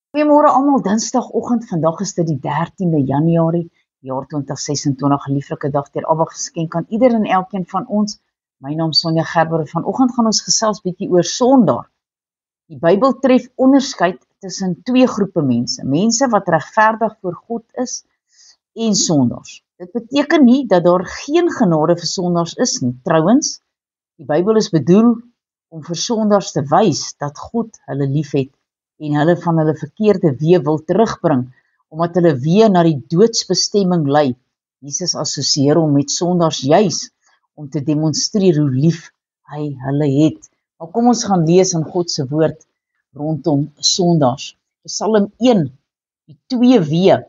Goeiemôre almal, Dinsdagoggend, vandag is dit die 13de Januarie, jaar 2026, 'n lieflike dag deur Abba geskenk aan ieder en elkeen van ons. My naam is Sonja Gerber. Vanoggend gaan ons gesels bietjie oor Sondaar. Die Bybel tref onderskeid tussen twee groepe mense, mense wat regverdig voor God is en sondaars. Dit beteken nie dat daar geen genade vir sondaars is nie. Trouwens, die Bybel is bedoel om vir sondaars te wys dat God hulle liefhet en hulle van hulle verkeerde weë wil terugbring, omdat hulle weë na die doodsbestemming lei. Jesus assosieer hom met sondaars juis om te demonstreer hoe lief hy hulle het. Maar kom ons gaan lees in God se woord rondom sondaars. Psalm 1, die 2 weë,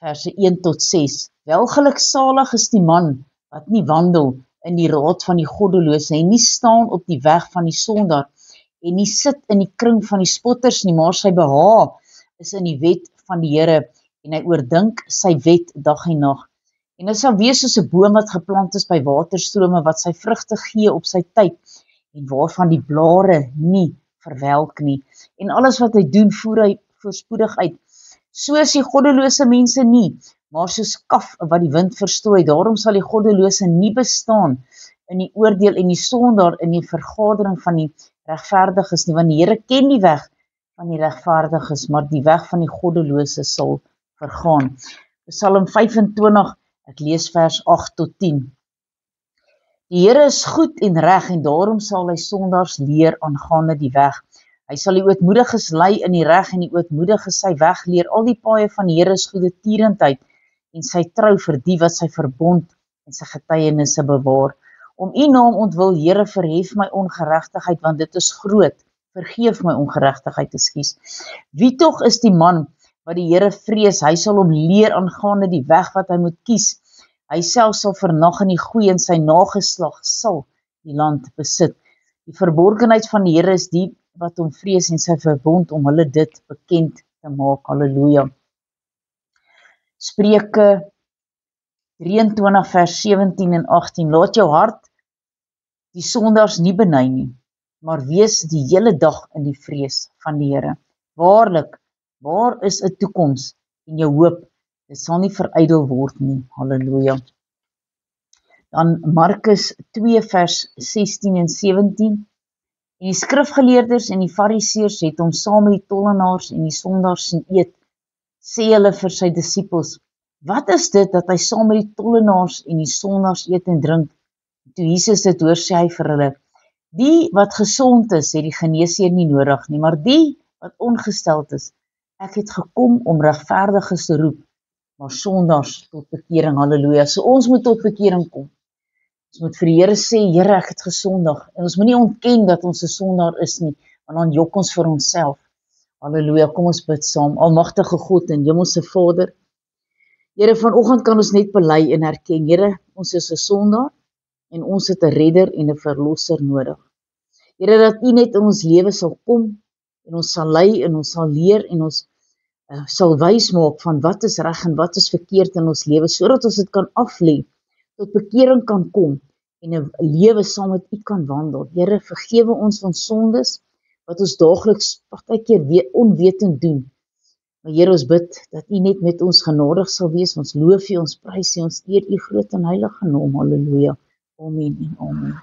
verse 1 tot 6. Welgeluksalig is die man wat nie wandel in die raad van die goddelose en nie staan op die weg van die sondaar en nie sit in die kring van die spotters nie, maar sy behaag is in die wet van die Here en hy oordink sy wet dag en nag. En hy sal wees soos 'n boom wat geplant is by waterstrome wat sy vrugte gee op sy tyd en waarvan die blare nie verwelk nie. En alles wat hy doen, voer hy voorspoedig uit. So is die goddelose mense nie, maar soos kaf wat die wind verstrooi. Daarom sal die goddelose nie bestaan in die oordeel en die sondaar in die vergadering van die regverdiges nie, want die Here ken die weg van die regverdiges, maar die weg van die goddelose sal vergaan. Psalm 25, ek lees vers 8 tot 10. Die Here is goed en reg en daarom sal hy sondaars leer aangaande die weg. Hy sal die ootmoediges lei in die reg en die ootmoediges sy weg leer. Al die paaie van die Here is goedertierendheid en sy trou vir die wat sy verbond en sy getuienisse bewaar. Om u naam ontwil, Here, verhef my ongeregtigheid, want dit is groot. Vergeef my ongeregtigheid, ekskuus. Wie tog is die man wat die Here vrees? Hy sal hom leer aangaande die weg wat hy moet kies. Hy self sal vernag in die goeie en sy nageslag sal die land besit. Die verborgenheid van die Here is die wat hom vrees en sy verbond om hulle dit bekend te maak. Halleluja. Spreuke 23 vers 17 en 18. Laat jou hart die sondaars nie beny nie, maar wees die hele dag in die vrees van die Here. Waarlik, waar is 'n toekoms en jou hoop? Dit sal nie verydel word nie. Halleluja. Dan Markus 2 vers 16 en 17. En die skrifgeleerders en die fariseërs het hom saam met die tollenaars en die sondaars sien eet. Sê hulle vir sy disippels: wat is dit dat hy saam met die tollenaars en die sondaars eet en drink? Toe Jesus dit hoor, sê hy vir hulle: die wat gesond is, het die geneesheer nie nodig nie, maar die wat ongesteld is. Ek het gekom om regverdiges te roep, maar sondaars tot bekering. Halleluja. So ons moet tot bekering kom. Ons moet vir die Here sê: Here, ek het gesondig. En ons moet nie ontken dat ons 'n sondaar is nie, want dan jok ons vir onsself. Halleluja, kom ons bid saam. Almagtige God en Hemelse Vader, Here, vanoggend kan ons net bely en erken, Here, ons is 'n sondaar en ons het 'n redder en 'n verlosser nodig. Here, dat U net in ons lewe sal kom en ons sal lei en ons sal leer en ons sal wys maak van wat is reg en wat is verkeerd in ons lewe, sodat ons dit kan aflê, tot bekering kan kom en 'n lewe saam met U kan wandel. Here, vergewe ons van sondes wat ons daagliks partykeer onwetend doen. Maar Here, ons bid dat U net met ons genadig sal wees. Ons loof U, ons prys U, ons eer U groot en heilige naam. Halleluja. Amen en amen.